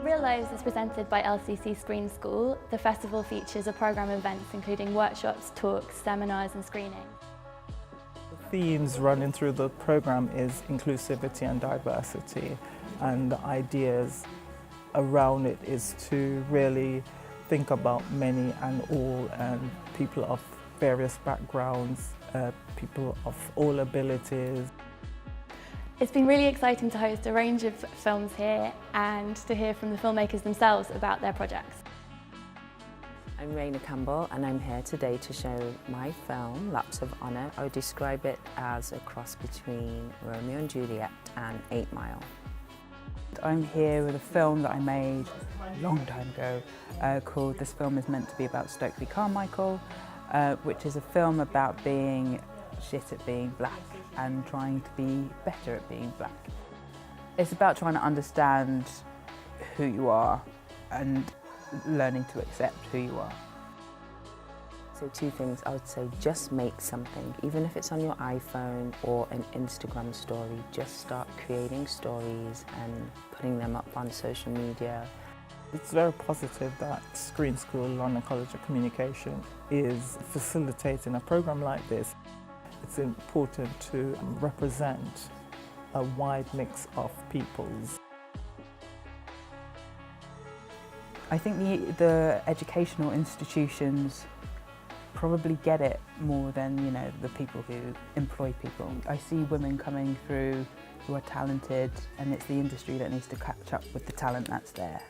Real Lives is presented by LCC Screen School. The festival features a programme of events including workshops, talks, seminars and screenings. The themes running through the programme is inclusivity and diversity, and the ideas around it is to really think about many and all, and people of various backgrounds, people of all abilities. It's been really exciting to host a range of films here and to hear from the filmmakers themselves about their projects. I'm Raina Campbell and I'm here today to show my film, Lapse of Honour. I would describe it as a cross between Romeo and Juliet and 8 Mile. I'm here with a film that I made a long time ago called This Film Is Meant to Be About Stokely Carmichael, which is a film about being shit at being black and trying to be better at being black. It's about trying to understand who you are and learning to accept who you are. So 2 things, I would say just make something, even if it's on your iPhone or an Instagram story, just start creating stories and putting them up on social media. It's very positive that Screen School, London College of Communication is facilitating a programme like this. It's important to represent a wide mix of peoples. I think the educational institutions probably get it more than, the people who employ people. I see women coming through who are talented, and it's the industry that needs to catch up with the talent that's there.